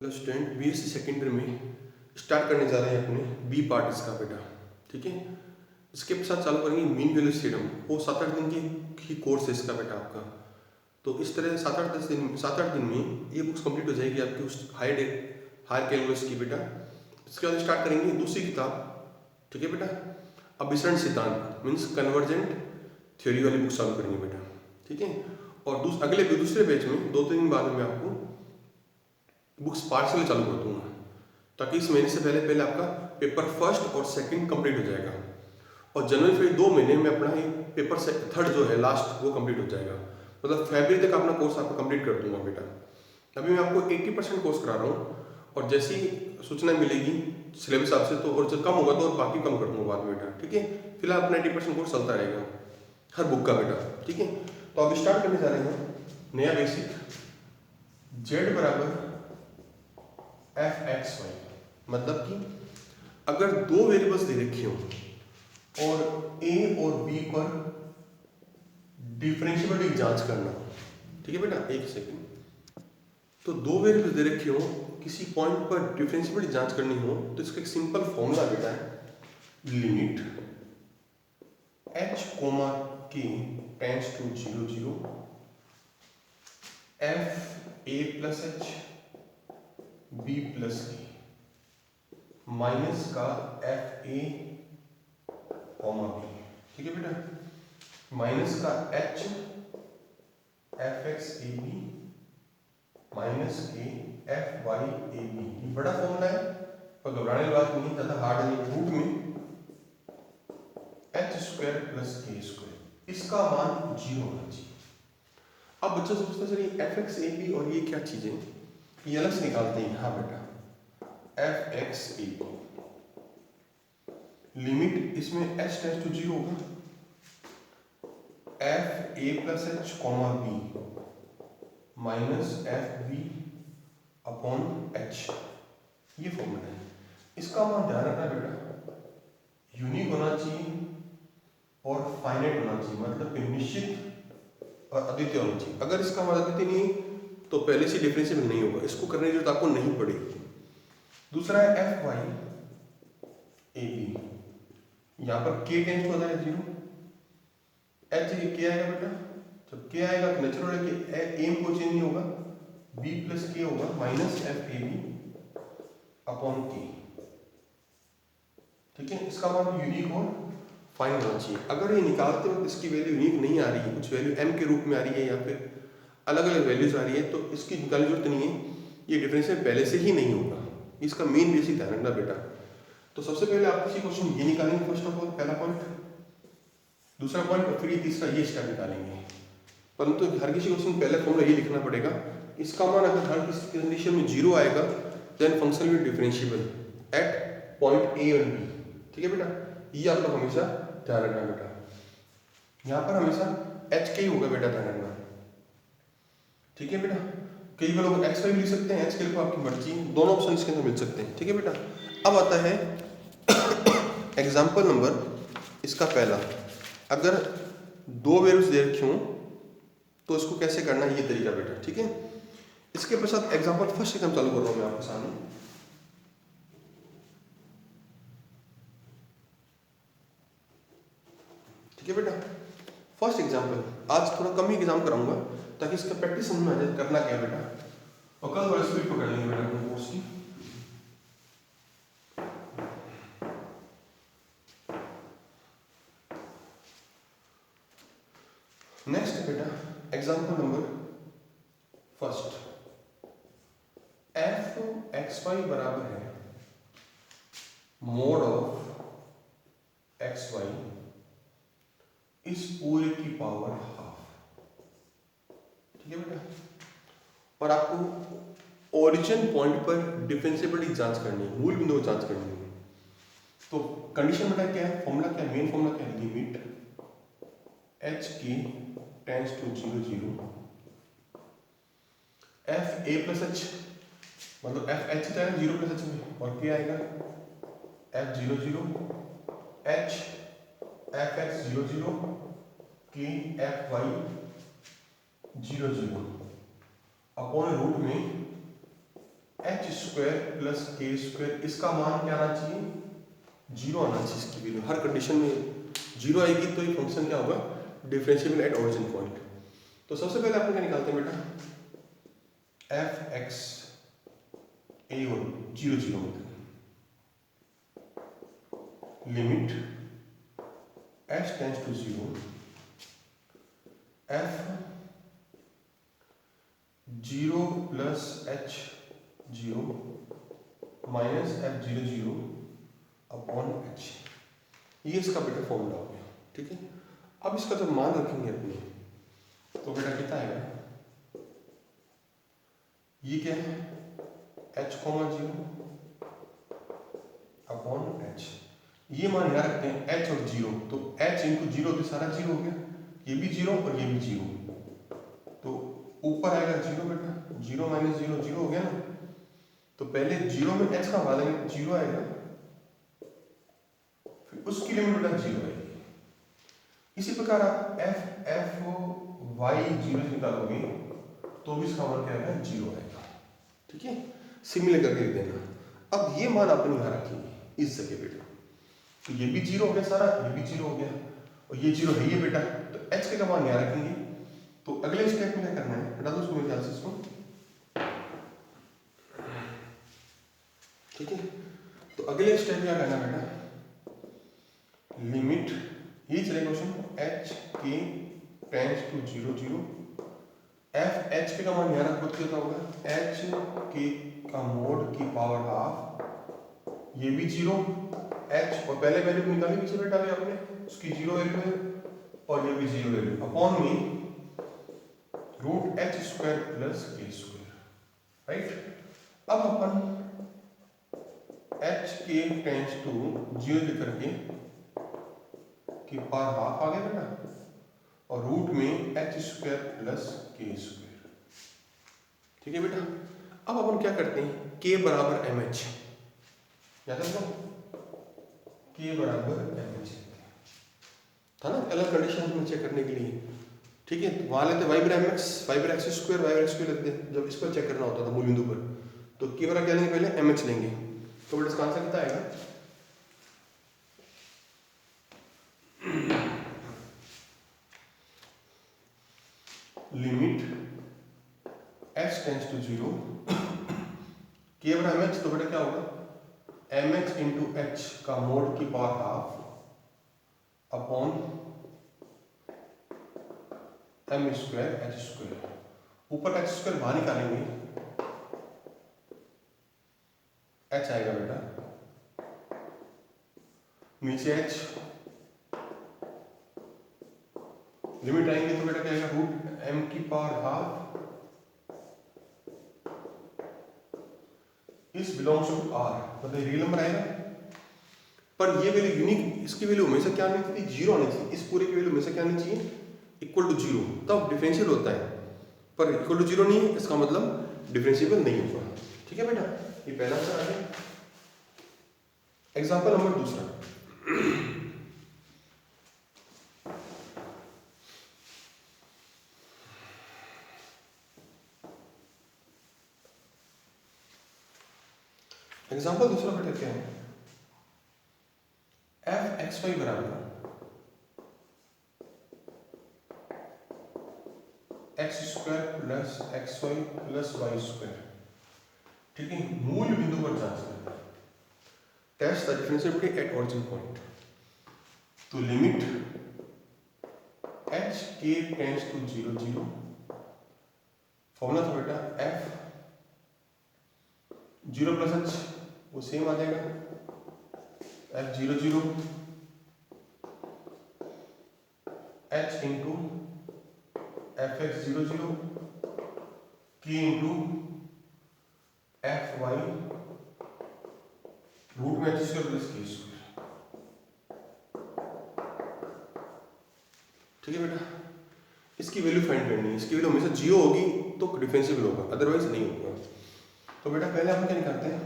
Hello student, BSc secondary में start करने जा रहे हैं अपने बी पार्ट इसका बेटा। ठीक है, इसके साथ चालू करेंगे मीन वैल्यू थ्योरम। वो 7-8 दिन की ही कोर्स है इसका बेटा आपका। तो इस तरह 7-8 दिन में ये बुक्स कंप्लीट हो जाएगी आपकी उस हायर कैलकुलस की बेटा। इसके बाद स्टार्ट करेंगे दूसरी किताब। ठीक है बेटा, अभिसरण सिद्धांत मीन्स कन्वर्जेंट थ्योरी वाली बुक चालू करेंगे बेटा। ठीक है, और दूसरे बैच में 2-3 दिन बाद में आपको बुक्स पार्शियल चालू कर दूंगा, ताकि इस महीने से पहले पहले आपका पेपर फर्स्ट और सेकंड कंप्लीट हो जाएगा, और जनवरी फरवरी 2 महीने में अपना ये पेपर से थर्ड जो है लास्ट वो कंप्लीट हो जाएगा। मतलब फरवरी तक अपना कोर्स आपको कंप्लीट कर दूंगा बेटा। अभी मैं आपको 80% कोर्स करा रहा हूँ, और जैसी सूचना मिलेगी सिलेबस आपसे तो और जब कम होगा तो और बाकी कम कर दूंगा बाद में बेटा। ठीक है, फिलहाल अपना 80% कोर्स चलता रहेगा हर बुक का बेटा। ठीक है, तो अब स्टार्ट करने जा रहे हैं नया बेसिक। जेड बराबर एफ एक्स वाई, मतलब कि अगर दो वेरिएबल्स दे रखे हो और ए और बी पर डिफरेंशिएबिलिटी जांच करना। ठीक है बेटा, एक सेकंड। तो दो वेरिएबल्स दे रखे हो, किसी पॉइंट पर डिफरेंशिएबिलिटी जांच करनी हो तो इसका एक सिंपल फॉर्मूला बेटा है, limit h comma k tends to 0 0 f a plus h b plus k minus का एफ ए कॉमा बी। ठीक है बेटा, माइनस का h f x a b minus के एफ वाई ए बी। ये बड़ा फॉर्मूला है पर घबराने की बात नहीं, ज़्यादा हार्ड नहीं। रूट में h square plus k square, इसका मान 0 होना चाहिए। अब बच्चा सोचता है सर ये एफ एक्स ए बी और ये क्या चीज़ें, ये अलग से निकालते हैं। हाँ बेटा, f x a b limit इसमें h टेंड्स टू 0 होगा, f a plus h comma b minus f b upon h, ये फॉर्मूला है। इसका मान ध्यान रखना बेटा, यूनिक होना चाहिए और फाइनाइट होना चाहिए, मतलब कि निश्चित और अद्वितीय होना चाहिए। अगर इसका मान अद्वितीय नहीं तो पहले से डिफरेंशिएबल नहीं होगा, इसको करने की जरूरत आपको नहीं पड़ेगी। दूसरा है एफ वाई ए बी, यहाँ पर k टेंड्स टू 0, h क्या आएगा बेटा, जब k आएगा तो नेचुरल है कि एम को चेंज नहीं होगा, b प्लस k होगा minus f a b upon k। ठीक है, इसका मान यूनिक और फाइन होना चाहिए। अगर ये निकालते वक्त इसकी वैल्यू यूनिक नहीं आ रही है, कुछ वैल्यू m के रूप में आ रही है या फिर अलग अलग वैल्यूज आ रही है, तो इसकी निकालने की जरूरत नहीं है, ये डिफरेंशियल पहले से ही नहीं होगा। इसका मेन बेसिक ध्यान रखना बेटा। तो सबसे पहले आप किसी क्वेश्चन ये निकालेंगे फर्स्ट ऑफ ऑल, पहला पॉइंट, दूसरा पॉइंट, और फिर ये तीसरा ये स्टेप निकालेंगे। परंतु हर किसी क्वेश्चन पहले फॉर्मूला ये लिखना पड़ेगा, इसका मान अगर हर किसी कंडीशन में 0 आएगा then function will differentiable at point a और बी। ठीक है बेटा, ये आप लोग हमेशा ध्यान रखना बेटा। यहाँ पर हमेशा एच के ही होगा बेटा, ध्यान रखना। ठीक है बेटा, कई बार लोग एक्स वाई भी लिख सकते हैं, एच के लिए आपकी मर्जी, दोनों ऑप्शन इसके अंदर मिल सकते हैं। ठीक है बेटा, अब आता है एग्जाम्पल नंबर इसका पहला। अगर दो वेरिएबल्स दे रखे हों तो इसको कैसे करना है, ये तरीका बेटा। ठीक है, इसके पश्चात एग्जाम्पल फर्स्ट एकदम चालू कर रहा हूँ मैं आपके सामने। ठीक है बेटा, फर्स्ट एग्जाम्पल, आज थोड़ा कम ही एग्जाम कराऊंगा ताकि इसका प्रैक्टिस समझ में आ जाए करना क्या है बेटा, और कल थोड़ा स्पीड पकड़ लेंगे बेटा अपने कोर्स की। नेक्स्ट बेटा, example number first, f x y बराबर है मोड ऑफ एक्स वाई इस पूरे की पावर हाफ। ठीक है बेटा, और आपको ओरिजिन पॉइंट पर डिफरेंशिएबिलिटी जांच करनी है, मूल बिंदु को जांच करनी है। तो कंडीशन बेटा क्या है, फॉर्मूला क्या है, मेन फॉर्मूला क्या है, लिमिट एच की tends to 0 0 f a plus h, मतलब एफ एच चाहे 0 प्लस एच में, और क्या आएगा एफ 0 0 एच एफ एक्स 0 0 के एफ वाई 0 0 अपॉन रूट में h square plus k square, इसका मान क्या आना चाहिए, जीरो आना चाहिए। इसकी वैल्यू हर कंडीशन में जीरो आएगी तो ये फंक्शन क्या होगा, डिफरेंशिएबल एट ओरिजिन पॉइंट। तो सबसे पहले अपन क्या निकालते हैं बेटा, एफ एक्स ए और जीरो जीरो में limit h tends to zero f zero plus h zero minus f zero zero upon h, ये इसका बेटा फॉर्मूला हो गया। ठीक है, अब इसका जब मान रखेंगे अपने तो बेटा कितना आएगा, ये क्या है H comma zero upon h, ये मान यहाँ रखते हैं एच और जीरो, तो एच इंटू जीरो तो सारा जीरो हो गया, ये भी जीरो और ये भी जीरो, तो ऊपर आएगा जीरो बेटा, जीरो माइनस जीरो जीरो हो गया ना, तो पहले जीरो में एच का भाग देंगे जीरो आएगा, फिर उसकी लिमिट बेटा जीरो आएगी। इसी प्रकार आप एफ एफ वाई जीरो निकालोगे तो भी इसका मान क्या आएगा, जीरो आएगा। ठीक है, सिमिलर करके लिख देना। अब ये मान आपने यहाँ रखेंगे इस जगह बेटा, तो ये भी जीरो हो गया सारा, ये भी जीरो हो गया और ये जीरो है ये बेटा, तो एच के मान यहाँ रखेंगे। तो अगले स्टेप में क्या करना है बेटा, दोस्तों मेरे ख्याल से इसको, ठीक है, तो अगले स्टेप क्या करना बेटा, लिमिट ये चलेगा क्वेश्चन एच के tends to zero zero, f h के का मान यहाँ रखो तो क्या होगा, एच के का मोड की पावर हाफ, ये भी जीरो, एच और पहले वैल्यू निकाली पीछे बेटा अभी आपने, उसकी जीरो वैल्यू है और ये भी जीरो वैल्यू, अपॉन में root H square plus k square, right. अब अपन एच के टेंस टू जीरो लिख करके कि पावर हाफ आ गया बेटा, और रूट में h square plus k square. ठीक है बेटा, अब अपन क्या करते हैं, के बराबर एम एच, याद है के बराबर एम एच था ना, अलग कंडीशन में चेक करने के लिए। ठीक है, वहां लेते वाइबर एम एक्स, वाइबर एक्स स्क्वायर, वाइबर एक्स स्क्वायर लेते हैं जब इसको चेक करना होता था मूल बिंदु पर, तो के बराबर क्या लेंगे, पहले एम एच लेंगे, तो बेटा इसका आंसर कितना आएगा, limit h tends to zero के बराबर एम एच, तो बेटा क्या होगा, एम एच इंटू एच का मोड की power half upon m square h square, ऊपर एच स्क्वायर बाहर निकालेंगे, एच आएगा बेटा, नीचे एच, लिमिट आएंगे तो बेटा क्या आएगा, रूट एम की पावर हाफ इस बिलोंग्स टू आर, मतलब रियल नंबर आएगा, पर ये वैल्यू यूनिक, इसकी वैल्यू हमेशा क्या आनी चाहिए, जीरो आनी चाहिए, इस पूरे की वैल्यू हमेशा क्या आनी चाहिए, इक्वल टू जीरो, तब डिफरेंशियल होता है, पर इक्वल टू जीरो नहीं है इसका मतलब डिफरेंशिएबल नहीं होगा। ठीक है बेटा, ये पहला आंसर आ गया। एग्जांपल नंबर दूसरा, एग्जांपल दूसरा बेटा क्या है, एफ एक्स वाई बराबर x square plus x y plus y square. ठीक है, मूल बिंदु पर जांच करना, test the differentiability at origin point. तो लिमिट एच के tends to zero zero, formula था बेटा एफ जीरो प्लस एच वो सेम आ जाएगा, f zero zero h into f x zero zero के इंटू एफ वाई रूट में h square plus k square. ठीक है बेटा, इसकी वैल्यू फाइंड करनी है, इसकी वैल्यू हमेशा जीरो होगी तो डिफरेंशिएबल होगा, अदरवाइज नहीं होगा। तो बेटा पहले हम क्या निकालते हैं,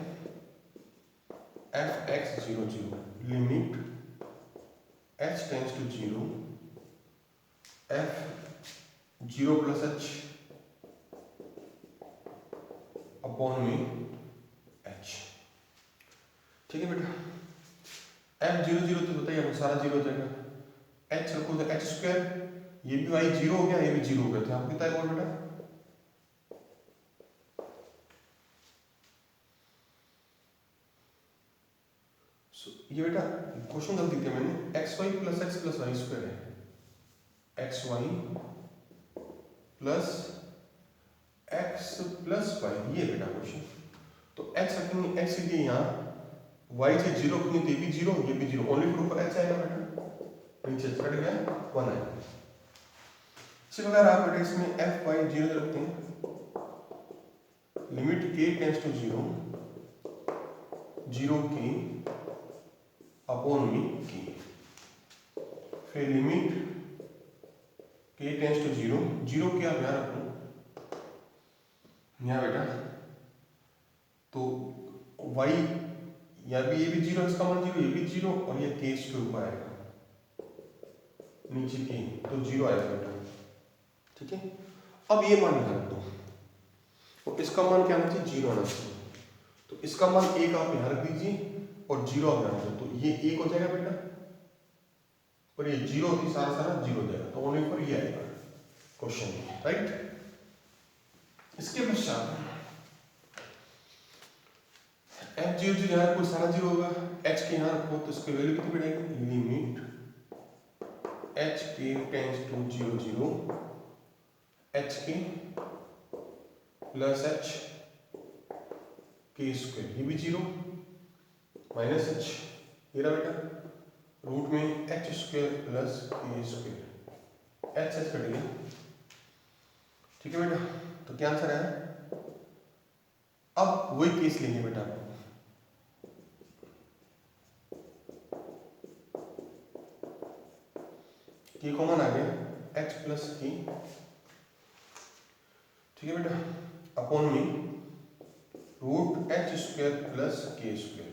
f x zero zero limit h tends to zero f zero plus h upon में ठीक है बेटा, एफ 0 0 तो बताइए आपको सारा जीरो हो जाएगा, एच रखो तो एच स्क्वायर, ये भी वाई जीरो हो गया, ये भी जीरो हो गया, तो आपको कितना है और बेटा ये बेटा क्वेश्चन गलती दिया मैंने, x y plus y square है, एक्स वाई प्लस वाई, ये बेटा क्वेश्चन। तो एक्स रखेंगे, एक्स के लिए यहाँ वाई से जीरो रखेंगे तो ये भी जीरो, ये भी जीरो, ओनली फॉर ऊपर एच आएगा बेटा, नीचे कट गया 1 आएगा। इसी प्रकार आप बेटा इसमें एफ वाई जीरो रखते हैं, लिमिट के टेंस टू जीरो, जीरो के अपॉन में की, फिर लिमिट के टेंस टू जीरो, जीरो के आप यहाँ रखो यहाँ बेटा, तो y या भी ये भी जीरो, इसका मान जीरो, ये भी जीरो, और ये के इसके ऊपर आएगा नीचे के, तो जीरो आएगा बेटा, ठीक है। अब ये मान निकाल दो, और इसका मान क्या आना चाहिए, जीरो आना चाहिए, तो इसका मान एक आप यहाँ रख दीजिए और जीरो आप यहाँ रख दो, तो ये एक हो जाएगा बेटा, और ये जीरो होती सारा सारा जीरो हो जाएगा, तो ओनली पर ये आएगा क्वेश्चन में, राइट। इसके पश्चात एच जीरो जीरो यहाँ कोई सारा जीरो होगा, एच के यहाँ रखो तो इसकी वैल्यू कितनी बढ़ेगी, लिमिट एच के tends to zero zero, h k plus h k square, ये भी जीरो माइनस एच, ये रहा बेटा, रूट में h square plus k square, H H cut गया, ठीक है बेटा। तो क्या आंसर है, अब वही केस लेंगे बेटा, के कॉमन आ गया, एच प्लस के, ठीक है बेटा, अपॉन में root H square plus k square.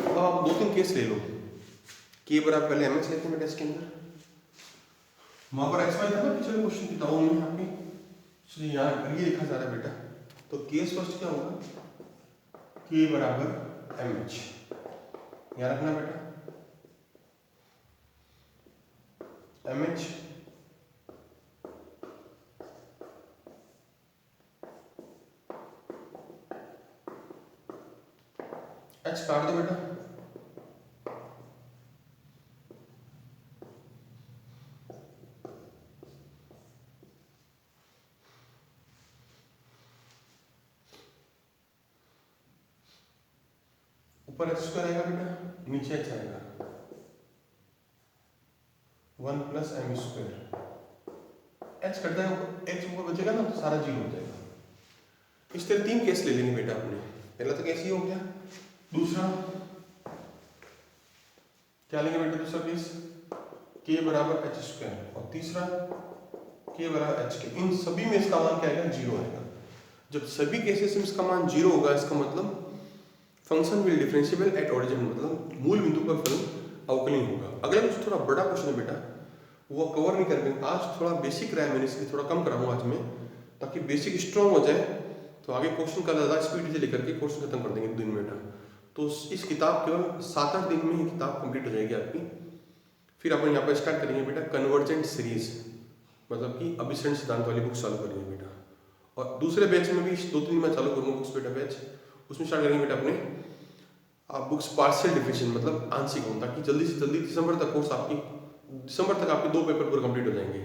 अब आप दो तीन केस ले लो, के बराबर पहले एम एच लेते हैं बेटा इसके अंदर, वहां पर एक्स वाई था ना पिछले क्वेश्चन की ताऊ में आपकी, इसलिए यहाँ ये लिखा जा रहा है बेटा, तो केस फर्स्ट क्या होगा, के बराबर एम एच, यहाँ रखना बेटा एम एच, एच काट दो बेटा, ऊपर एच स्क्वायर आएगा बेटा, नीचे एच आएगा, 1 plus m square, h cut जाएगा, एच ऊपर बचेगा ना, तो सारा जीरो हो जाएगा। इस तरह तीन केस ले लेंगे बेटा आपने, पहला तो केस ये हो गया, दूसरा क्या लेंगे बेटा, दूसरा केस के बराबर एच स्क्वायर, और तीसरा के बराबर एच के, इन सभी में इसका मान क्या आएगा, जीरो आएगा। जब सभी केसेस में इसका मान जीरो होगा, इसका मतलब function will differentiable at origin, मतलब मूल बिंदु पर फलन अवकलन होगा। अगला कुछ थोड़ा बड़ा क्वेश्चन है बेटा, वो कवर नहीं कर पाएंगे आज, थोड़ा बेसिक रहा है मैंने, इसलिए थोड़ा कम कराऊंगा आज में, ताकि बेसिक स्ट्रॉन्ग हो जाए, तो आगे क्वेश्चन का ज़्यादा स्पीड से लेकर के कोर्स खत्म कर देंगे 2 दिन में बेटा। तो इस किताब केवल 7-8 दिन में ही किताब कंप्लीट हो जाएगी आपकी। फिर अपन यहाँ पर स्टार्ट करेंगे बेटा कन्वर्जेंट सीरीज, मतलब कि अभिसरण सिद्धांत वाली बुक चालू करेंगे बेटा, और दूसरे बैच में भी 2-3 दिन में चालू करूँगा बुक्स बेटा बैच, उसमें स्टार्ट करेंगे बेटा अपने आप बुक्स पार्शियल डिफिनेशन, मतलब आंशिक हों, ताकि जल्दी से जल्दी दिसंबर तक कोर्स आपकी, दिसंबर तक आपके 2 पेपर पूरे कंप्लीट हो जाएंगे,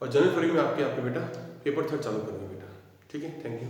और जनवरी फरवरी में आपके बेटा पेपर 3 चालू करेंगे बेटा, ठीक है। Thank you.